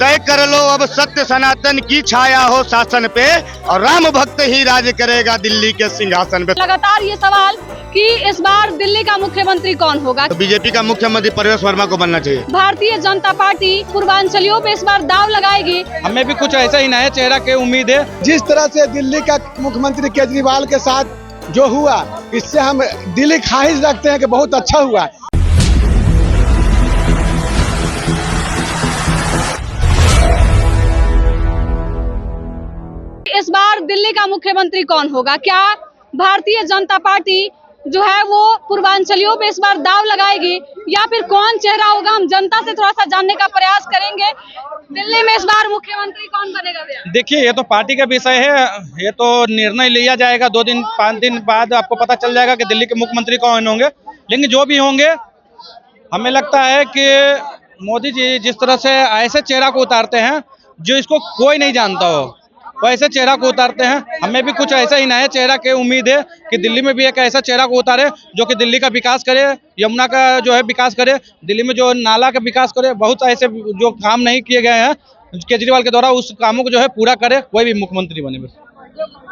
तय कर लो अब सत्य सनातन की छाया हो शासन पे, और राम भक्त ही राज करेगा दिल्ली के सिंहासन पे। लगातार ये सवाल कि इस बार दिल्ली का मुख्यमंत्री कौन होगा। तो बीजेपी का मुख्यमंत्री परवेश वर्मा को बनना चाहिए। भारतीय जनता पार्टी पूर्वांचलियों पे इस बार दाव लगाएगी। हमें भी कुछ ऐसा ही नया चेहरा की उम्मीद है। जिस तरह से दिल्ली का मुख्यमंत्री केजरीवाल के साथ जो हुआ, इससे हम दिली ख्वाहिश रखते हैं कि बहुत अच्छा हुआ। इस बार दिल्ली का मुख्यमंत्री कौन होगा? क्या भारतीय जनता पार्टी जो है वो पूर्वांचलियों पे इस बार दाव लगाएगी, या फिर कौन चेहरा होगा? हम जनता से थोड़ा सा जानने का प्रयास करेंगे। दिल्ली में इस बार मुख्यमंत्री कौन बनेगा भैया? देखिए, ये तो पार्टी का विषय है, ये तो निर्णय लिया जाएगा 2 दिन 5 दिन बाद आपको पता चल जाएगा कि दिल्ली के मुख्यमंत्री कौन होंगे। लेकिन जो भी होंगे, हमें लगता है कि मोदी जी जिस तरह से ऐसे चेहरा को उतारते हैं जो इसको कोई नहीं जानता हो, वो ऐसे चेहरा को उतारते हैं। हमें भी कुछ ऐसा ही नया चेहरा की उम्मीद है कि दिल्ली में भी एक ऐसा चेहरा को उतारे जो कि दिल्ली का विकास करे, यमुना का जो है विकास करे, दिल्ली में जो नाला का विकास करे। बहुत ऐसे जो काम नहीं किए गए हैं केजरीवाल के द्वारा, उस कामों को जो है पूरा करे, कोई भी मुख्यमंत्री बने। बस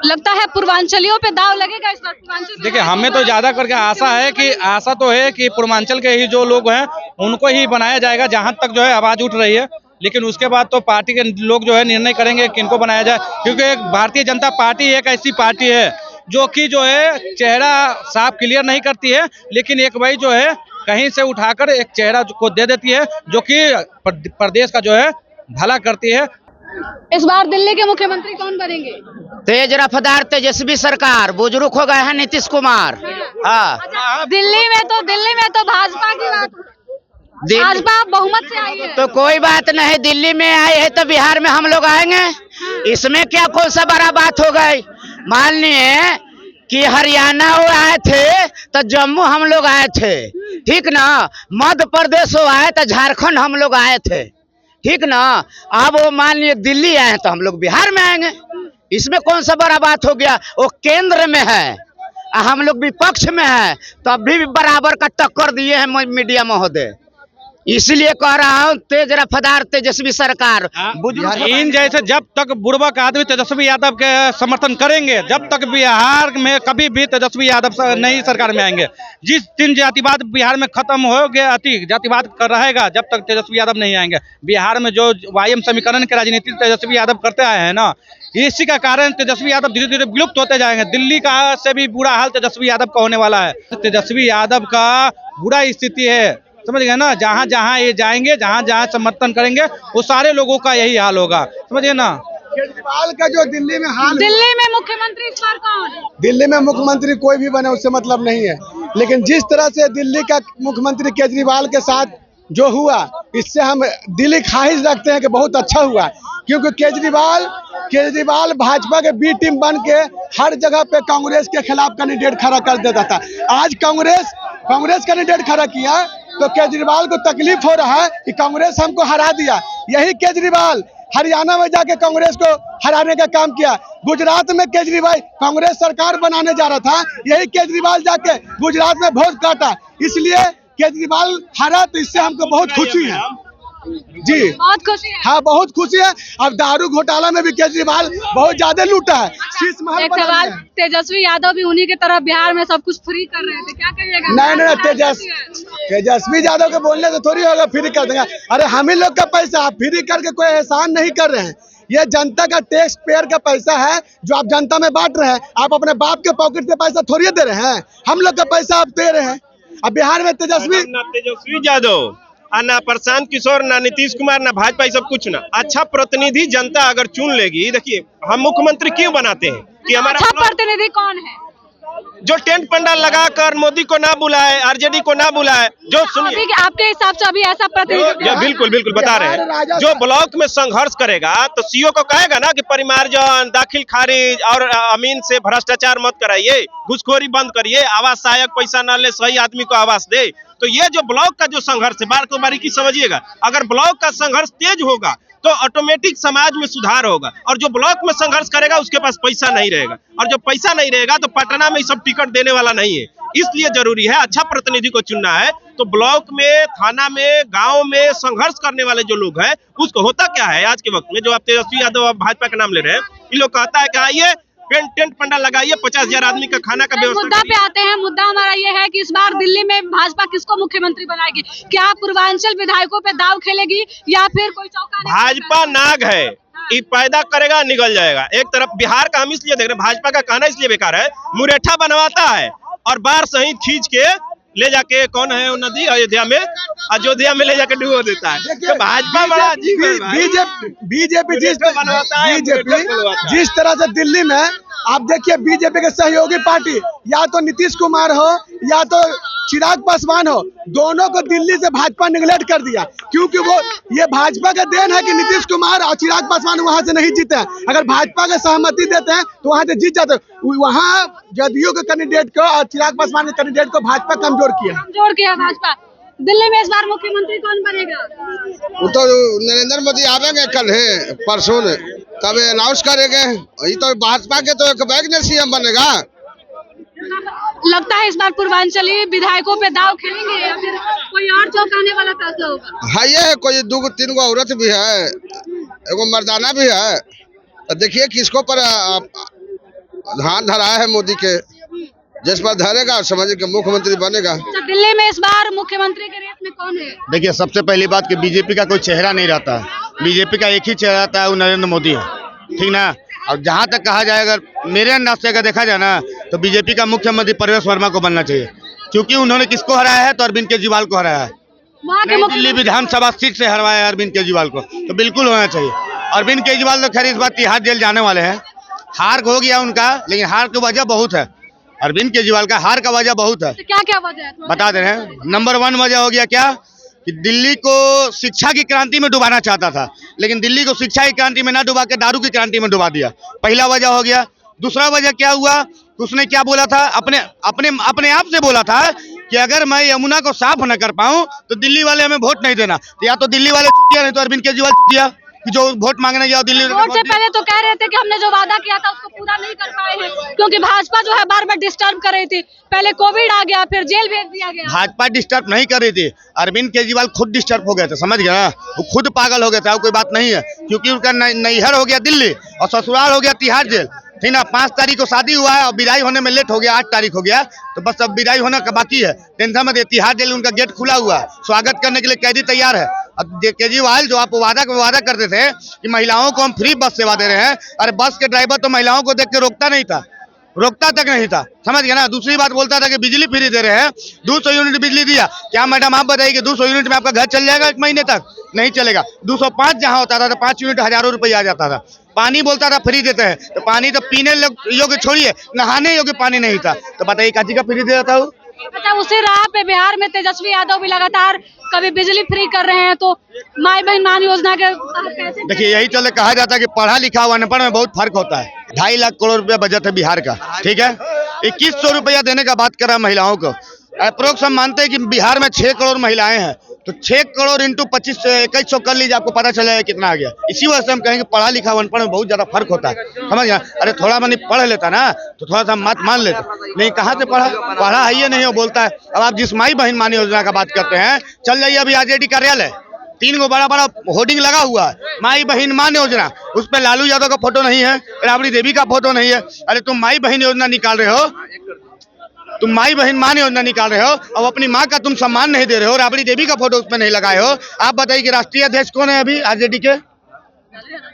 लगता है पूर्वांचलियों पे दाव लगेगा इस बार। पूर्वांचल देखिए, हमें तो ज्यादा करके आशा तो है कि पूर्वांचल के ही जो लोग हैं उनको ही बनाया जाएगा, जहां तक जो है आवाज उठ रही है। लेकिन उसके बाद तो पार्टी के लोग जो है निर्णय करेंगे किनको बनाया जाए, क्योंकि एक भारतीय जनता पार्टी एक ऐसी पार्टी है जो कि जो है चेहरा साफ क्लियर नहीं करती है, लेकिन एक भाई जो है कहीं से उठाकर एक चेहरा को दे देती है जो कि प्रदेश का जो है भला करती है। इस बार दिल्ली के मुख्यमंत्री कौन बनेंगे? तेज रफ्तार तेजस्वी सरकार, बुजुर्ग हो गए हैं नीतीश कुमार। हाँ, अच्छा, दिल्ली में तो भाजपा की बात, भाजपा बहुमत से आई है। तो कोई बात नहीं, दिल्ली में आए हैं तो बिहार में हम लोग आएंगे। इसमें क्या कौन सा बड़ा बात हो गई? मान लिए कि हरियाणा वो आए थे तो जम्मू हम लोग आए थे, ठीक ना। मध्य प्रदेश वो आए तो झारखंड हम लोग आए थे, ठीक ना। अब वो मान लिए दिल्ली आए तो हम लोग बिहार में आएंगे। इसमें कौन सा बड़ा बात हो गया? वो केंद्र में है, हम लोग विपक्ष में है, तो अभी भी बराबर का टक्कर दिए हैं मीडिया महोदय। इसलिए कह रहा हूँ तेज रफ्तार तेजस्वी सरकार। इन जैसे जब तक बुड़बक आदमी तेजस्वी यादव के समर्थन करेंगे, जब तक बिहार में कभी भी तेजस्वी यादव नई सरकार में आएंगे। जिस दिन जातिवाद बिहार में खत्म हो गया, अति जातिवाद कर रहेगा, जब तक तेजस्वी यादव नहीं आएंगे। बिहार में जो वायम समीकरण की राजनीति तेजस्वी यादव करते आए हैं ना, इसी का कारण तेजस्वी यादव धीरे धीरे विलुप्त होते जाएंगे। दिल्ली का से भी बुरा हाल तेजस्वी यादव का होने वाला है। तेजस्वी यादव का बुरा स्थिति है, समझ गए ना। जहाँ जहाँ ये जाएंगे, जहाँ जहाँ समर्थन करेंगे, वो सारे लोगों का यही हाल होगा, समझिए ना। केजरीवाल का जो दिल्ली में हाल, दिल्ली में मुख्यमंत्री इस बार कौन? दिल्ली में मुख्यमंत्री कोई भी बने उससे मतलब नहीं है, लेकिन जिस तरह से दिल्ली का मुख्यमंत्री केजरीवाल के साथ जो हुआ, इससे हम दिली ख्वाहिश रखते हैं कि बहुत अच्छा हुआ। क्योंकि केजरीवाल भाजपा के बी टीम बन के हर जगह पे कांग्रेस के खिलाफ कैंडिडेट खड़ा कर देता था। आज कांग्रेस कैंडिडेट खड़ा किया तो केजरीवाल को तकलीफ हो रहा है कि कांग्रेस हमको हरा दिया। यही केजरीवाल हरियाणा में जाके कांग्रेस को हराने का काम किया। गुजरात में केजरीवाल कांग्रेस सरकार बनाने जा रहा था, यही केजरीवाल जाके गुजरात में वोट काटा, इसलिए केजरीवाल हारा। तो इससे हमको बहुत खुशी है जी, बहुत खुशी है। हाँ, बहुत खुशी है। अब दारू घोटाला में भी केजरीवाल बहुत ज्यादा लूटा है। शीश महल एक सवाल, तेजस्वी यादव भी उन्हीं की तरह बिहार में सब कुछ फ्री कर रहे थे, क्या कहिएगा? नहीं, तेजस्वी यादव के बोलने से थोड़ी होगा फ्री कर देंगे। अरे हम ही लोग का पैसा आप फ्री करके कोई एहसान नहीं कर रहे हैं। ये जनता का टैक्स पेयर का पैसा है जो आप जनता में बांट रहे हैं। आप अपने बाप के पॉकेट से पैसा थोड़ी दे रहे हैं, हम लोग का पैसा आप दे रहे हैं। अब बिहार में तेजस्वी यादव, ना प्रशांत किशोर, ना नीतीश कुमार, ना भाजपा, सब कुछ ना। अच्छा प्रतिनिधि जनता अगर चुन लेगी, देखिए हम मुख्यमंत्री क्यों बनाते हैं कि हमारा अच्छा प्रतिनिधि कौन है? जो टेंट पंडाल लगाकर मोदी को ना बुलाए, आरजेडी को ना बुलाए, जो सुनिए आपके हिसाब से अभी ऐसा प्रतिनिधि? बिल्कुल बता रहे हैं। जो ब्लॉक में संघर्ष करेगा तो सीओ को कहेगा ना कि परिमार्जन, दाखिल खारिज और अमीन से भ्रष्टाचार मत कराइए, घुसखोरी बंद करिए, आवास सहायक पैसा न ले, सही आदमी को आवास दे। तो ये जो ब्लॉक का जो संघर्ष है, बार को बारीकी समझिएगा। अगर ब्लॉक का संघर्ष तेज होगा तो ऑटोमेटिक समाज में सुधार होगा। और जो ब्लॉक में संघर्ष करेगा उसके पास पैसा नहीं रहेगा, और जो पैसा नहीं रहेगा तो पटना में सब टिकट देने वाला नहीं है। इसलिए जरूरी है अच्छा प्रतिनिधि को चुनना है। तो ब्लॉक में, थाना में, गांव में संघर्ष करने वाले जो लोग हैं, उसको होता क्या है आज के वक्त में, जो आप तेजस्वी यादव आप भाजपा का नाम ले रहे हैं, इन लोग कहता है कि आइए टेंट पंडाल लगाइए, 50,000 आदमी का खाना का व्यवस्था। मुद्दा पे आते हैं। मुद्दा हमारा ये है कि इस बार दिल्ली में भाजपा किसको मुख्यमंत्री बनाएगी? क्या पूर्वांचल विधायकों पे दाव खेलेगी या फिर कोई चौका? भाजपा नाग है, ये पैदा करेगा निकल जाएगा। एक तरफ बिहार का हम इसलिए देख रहे हैं, भाजपा का कहना इसलिए बेकार है, मुरेठा बनवाता है और बार सहित खींच के ले जाके, कौन है वो नदी अयोध्या में ले जाके डुबो देता है। तो भाजपा बड़ा अजीब है। बीजेपी जिस तरह से दिल्ली में आप देखिए, बीजेपी के सहयोगी पार्टी या तो नीतीश कुमार हो या तो चिराग पासवान हो, दोनों को दिल्ली से भाजपा निगलेक्ट कर दिया, क्योंकि वो ये भाजपा का देन है कि नीतीश कुमार और चिराग पासवान वहां से नहीं जीते हैं। अगर भाजपा का सहमति देते हैं तो वहां से जीत जाते। वहां जदयू के कैंडिडेट को और चिराग पासवान के कैंडिडेट को भाजपा कमजोर किया भाजपा। दिल्ली में इस बार मुख्यमंत्री कौन बनेगा? वो तो नरेंद्र मोदी आवेंगे कल है परसों, तब अनाउंस करेंगे। ये तो भाजपा के तो एक बैग ने सीएम बनेगा। लगता है इस बार पूर्वांचली विधायकों पे दाव खेलेंगे या फिर कोई और चौंकाने वाला फैसला होगा? हाँ, ये है, कोई 2-3 गो औरत भी है, एगो मर्दाना भी है। तो देखिए किसको पर ध्यान धरा है मोदी के, जिस पर धरेगा समझिए कि मुख्यमंत्री बनेगा। दिल्ली में इस बार मुख्यमंत्री के रेस में कौन है? देखिए, सबसे पहली बात कि बीजेपी का कोई चेहरा नहीं रहता है। बीजेपी का एक ही चेहरा रहता है, वो नरेंद्र मोदी है, ठीक ना। और जहां तक कहा जाए, अगर मेरे अंदाज से अगर देखा जाए ना, तो बीजेपी का मुख्यमंत्री परवेश वर्मा को बनना चाहिए, क्योंकि उन्होंने किसको हराया है? तो अरविंद केजरीवाल को हराया है। दिल्ली विधानसभा सीट से हरवाया है अरविंद केजरीवाल को, तो बिल्कुल होना चाहिए। अरविंद केजरीवाल तो खैर इस बार तिहाड़ जेल जाने वाले हैं। हार हो गया उनका, लेकिन हार की वजह बहुत है। अरविंद केजरीवाल का हार का वजह बहुत है। तो क्या वजह है? बता दे रहे हैं। नंबर 1 वजह हो गया क्या कि दिल्ली को शिक्षा की क्रांति में डुबाना चाहता था, लेकिन दिल्ली को शिक्षा की क्रांति में ना डुबा के दारू की क्रांति में डुबा दिया। पहला वजह हो गया। दूसरा वजह क्या हुआ? उसने क्या बोला था? अपने आप से बोला था कि अगर मैं यमुना को साफ न कर पाऊं तो दिल्ली वाले हमें वोट नहीं देना। तो या तो दिल्ली वाले चुतिया, नहीं तो अरविंद केजरीवाल चुतिया, कि जो वोट मांगने गया दिल्ली। वोट से पहले तो कह रहे थे कि हमने जो वादा किया था उसको पूरा नहीं कर पाए हैं, क्योंकि भाजपा जो है बार बार डिस्टर्ब कर रही थी। पहले कोविड आ गया, फिर जेल भेज दिया गया। भाजपा डिस्टर्ब नहीं कर रही थी, अरविंद केजरीवाल खुद डिस्टर्ब हो गए थे, समझ गया ना। वो खुद पागल हो गया था, वो कोई बात नहीं है, क्योंकि उनका नैहर हो गया दिल्ली और ससुराल हो गया तिहाड़ जेल, ठीक ना। 5 तारीख को शादी हुआ है और विदाई होने में लेट हो गया, 8 तारीख हो गया, तो बस अब विदाई होने का बाकी है। टेंशन मत, तिहाड़ जेल उनका गेट खुला हुआ है, स्वागत करने के लिए कैदी तैयार है। अब केजरीवाल जो आप वादा करते थे कि महिलाओं को हम फ्री बस सेवा दे रहे हैं, अरे बस के ड्राइवर तो महिलाओं को देख के रोकता तक नहीं था, समझ गया ना। दूसरी बात बोलता था कि बिजली फ्री दे रहे हैं, 200 यूनिट बिजली दिया। क्या मैडम आप बताइए कि 200 यूनिट में आपका घर चल जाएगा 1 महीने तक? नहीं चलेगा। 205 जहां होता था तो 5 यूनिट हजारों रुपये आ जाता था। पानी बोलता था फ्री देते हैं, तो पानी तो पीने योग्य छोड़िए, नहाने योग्य पानी नहीं था। तो बताइए काची का फ्री दे रहा हूँ। अच्छा, उसी राह पे बिहार में तेजस्वी यादव भी लगातार कभी बिजली फ्री कर रहे हैं, तो माई बहन मान योजना के कैसे? देखिए, यही चले कहा जाता है कि पढ़ा लिखा हुआ अनपढ़ में बहुत फर्क होता है। 2.5 लाख करोड़ रुपया बजट है बिहार का, ठीक है। 2100 रुपया देने का बात कर रहा है महिलाओं को। अप्रोक्स हम मानते हैं कि बिहार में 6 करोड़ महिलाएं हैं, तो 6 करोड़ इंटू 2100 कर लीजिए, आपको पता चलेगा कितना आ गया। इसी वजह से हम कहेंगे पढ़ा लिखा अनपढ़ में बहुत ज्यादा फर्क होता है, समझ गया। अरे थोड़ा मनी पढ़ लेता ना तो थोड़ा सा मत मान लेते, नहीं कहाँ से पढ़ा है ये नहीं, वो बोलता है। अब आप जिस माई बहन मान योजना का बात करते हैं, चल जाइए अभी आरजेडी कार्यालय, 3 गो बड़ा होर्डिंग लगा हुआ है, माई बहन मान योजना। उस पर लालू यादव का फोटो नहीं है, राबड़ी देवी का फोटो नहीं है। अरे तुम माई बहन योजना निकाल रहे हो, तुम माई बहन मान योजना निकाल रहे हो, अब अपनी माँ का तुम सम्मान नहीं दे रहे हो, राबड़ी देवी का फोटो उसमें नहीं लगाए हो। आप बताइए कि राष्ट्रीय अध्यक्ष कौन है अभी आरजेडी के?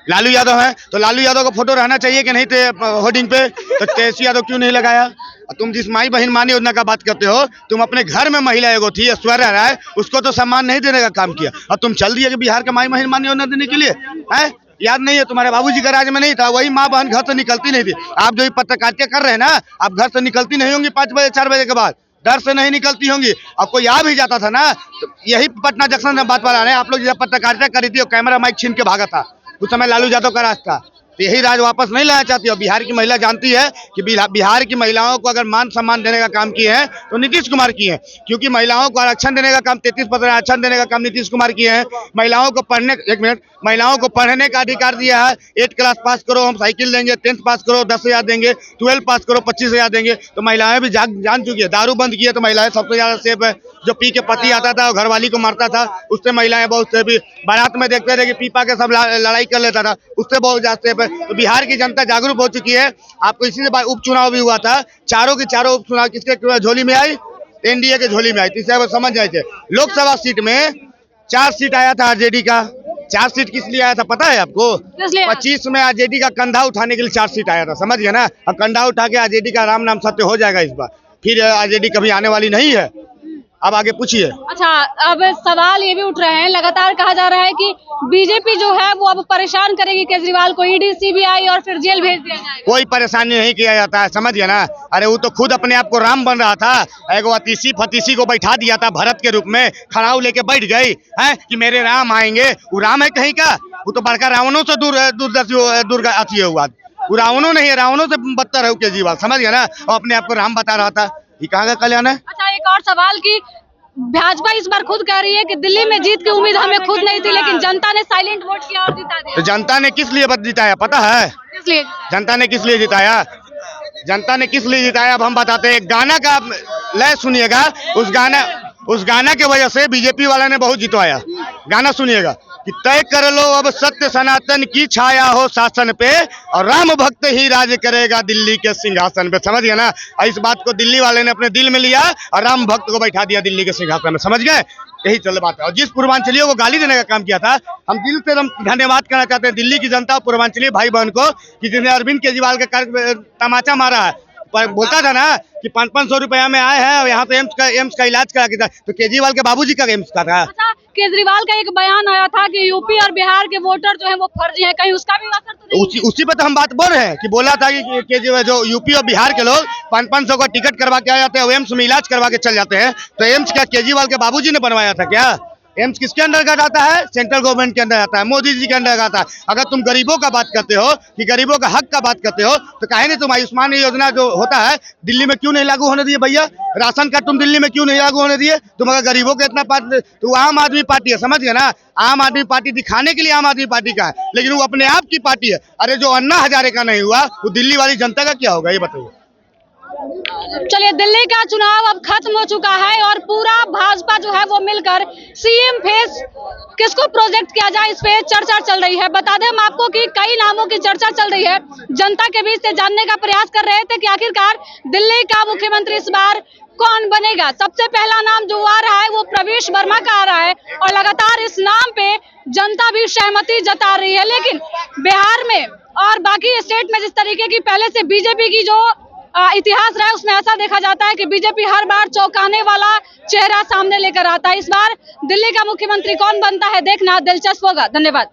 लालू यादव है, तो लालू यादव का फोटो रहना चाहिए कि नहीं थे होर्डिंग पे? तो तेजस्वी यादव क्यों नहीं लगाया? तुम जिस माई बहन मान योजना का बात करते हो, तुम अपने घर में महिला एगो थी ऐश्वर्या राय, उसको तो सम्मान नहीं देने का काम किया, और तुम चल दिए कि बिहार का माई बहन मान योजना देने के लिए है। याद नहीं है? तुम्हारे बाबूजी का राज में नहीं था, वही माँ बहन घर से निकलती नहीं थी। आप जो पत्रकारिता कर रहे हैं ना, आप घर से निकलती नहीं होंगी 5 बजे 4 बजे के बाद, डर से नहीं निकलती होंगी। और कोई आ भी जाता था ना, तो यही पटना जंक्शन में बात वाला है, आप लोग जब पत्रकारिता करी थी और कैमरा माइक छीन के भागा था, उस समय लालू यादव का राज था, तो यही राज वापस नहीं लाना चाहती। और बिहार की महिला जानती है कि बिहार की महिलाओं को अगर मान सम्मान देने का काम किए हैं तो नीतीश कुमार किए हैं, क्योंकि महिलाओं को आरक्षण देने का काम 33% आरक्षण देने का काम नीतीश कुमार किए हैं। महिलाओं को पढ़ने का अधिकार दिया है। 8 क्लास पास करो हम साइकिल देंगे, 10th पास करो 10,000 देंगे, 12 पास करो 25,000 देंगे। तो महिलाएं भी जान चुकी है। दारू बंद की है तो महिलाएं सबसे ज्यादा सेफ है। जो पी के पति आता था और घरवाली को मारता था, उससे महिलाएं बहुत सेफ है। बारात में देखते थे कि पीपा के सब लड़ाई कर लेता था, उससे बहुत ज्यादा सेफ है। तो बिहार की जनता जागरूक हो चुकी है। आपको इसी से उपचुनाव भी हुआ था, चारों के चारों उपचुनाव किसके झोली में आई? एनडीए के झोली में आई। तो इसे समझ जाए थे। लोकसभा सीट में 4 सीट आया था आरजेडी का। 4 सीट किस लिए आया था पता है आपको? 25 में आरजेडी का कंधा उठाने के लिए 4 सीट आया था, समझ गए ना। अब कंधा उठा के आरजेडी का राम नाम सत्य हो जाएगा इस बार, फिर आरजेडी कभी आने वाली नहीं है। अब आगे पूछिए। अच्छा, अब सवाल ये भी उठ रहे हैं, लगातार कहा जा रहा है कि बीजेपी जो है वो अब परेशान करेगी केजरीवाल को, ईडी सीबीआई और फिर जेल भेज दिया जाएगा। कोई परेशानी नहीं किया जाता है, समझ गया ना। अरे वो तो खुद अपने आप को राम बन रहा था। एगो अतीसी फतीसी को बैठा दिया था भरत के रूप में, खड़ाऊ लेके बैठ गई है कि मेरे राम आएंगे। वो राम है कहीं का? वो तो बड़का रावणों से दूर अथी हुआ। वो रावणों नहीं है, रावणों से बदतर है केजरीवाल, समझ गया ना। और अपने आप को राम बता रहा था। ये कहाँ का कल्याण है? अच्छा, एक और सवाल की भाजपा इस बार खुद कह रही है कि दिल्ली में जीत की उम्मीद हमें खुद नहीं थी, लेकिन जनता ने साइलेंट वोट किया और जिता दिया। तो जनता ने किस लिए जिताया पता है? इसलिए जनता ने किस लिए जिताया? जनता ने किस लिए जिताया अब हम बताते हैं। गाना का लय सुनिएगा। उस गाना के वजह से बीजेपी वाला ने बहुत जितवाया। गाना सुनिएगा कि तय कर लो अब सत्य सनातन की छाया हो शासन पे, और राम भक्त ही राज करेगा दिल्ली के सिंहासन पे, समझ गए ना। इस बात को दिल्ली वाले ने अपने दिल में लिया और राम भक्त को बैठा दिया दिल्ली के सिंहासन में, समझ गए। यही चल बात है। और जिस पूर्वांचलियों को गाली देने का काम किया था, हम दिल से धन्यवाद करना चाहते हैं दिल्ली की जनता और पूर्वांचलीय भाई बहन को कि जिन्हें अरविंद केजरीवाल का तमाचा मारा है। पर बोलता था ना कि 500 रुपया में आए हैं और यहाँ पे एम्स का इलाज करा के था, तो केजरीवाल के बाबूजी का एम्स का था। अच्छा, केजरीवाल का एक बयान आया था कि यूपी और बिहार के वोटर जो है वो फर्जी हैं, कहीं उसका भी असर तो नहीं? उसी पे तो हम बात बोल रहे हैं कि बोला था कि केजरीवाल जो यूपी और बिहार के लोग 500 का टिकट करवा के आ जाते हैं, वो एम्स में इलाज करवा के चल जाते हैं। तो एम्स क्या केजरीवाल के बाबूजी ने बनवाया था क्या? एम्स किसके अंडर आता है? सेंट्रल गवर्नमेंट के अंदर आता है, मोदी जी के अंदर आता है। अगर तुम गरीबों का बात करते हो कि गरीबों का हक का बात करते हो, तो काहे नहीं तुम आयुष्मान योजना जो होता है दिल्ली में क्यों नहीं लागू होने दिए भैया? राशन कार्ड तुम दिल्ली में क्यों नहीं लागू होने दिए? तुम अगर गरीबों के इतना तो आम आदमी पार्टी है, समझ गए ना। आम आदमी पार्टी दिखाने के लिए आम आदमी पार्टी का है, लेकिन वो अपने आप की पार्टी है। अरे जो अन्ना हजारे का नहीं हुआ, वो दिल्ली वाली जनता का क्या होगा ये बताइए। चलिए, दिल्ली का चुनाव अब खत्म हो चुका है और पूरा भाजपा जो है वो मिलकर सीएम फेस किसको प्रोजेक्ट किया जाए इस पे चर्चा चल रही है। बता दें हम आपको कि कई नामों की चर्चा चल रही है। जनता के बीच से जानने का प्रयास कर रहे थे कि आखिरकार दिल्ली का मुख्यमंत्री इस बार कौन बनेगा। सबसे पहला नाम जो आ रहा है वो प्रवेश वर्मा का आ रहा है और लगातार इस नाम पे जनता भी सहमति जता रही है। लेकिन बिहार में और बाकी स्टेट में जिस तरीके की पहले से बीजेपी की जो इतिहास रहा है, उसमें ऐसा देखा जाता है कि बीजेपी हर बार चौंकाने वाला चेहरा सामने लेकर आता है। इस बार दिल्ली का मुख्यमंत्री कौन बनता है देखना दिलचस्प होगा। धन्यवाद।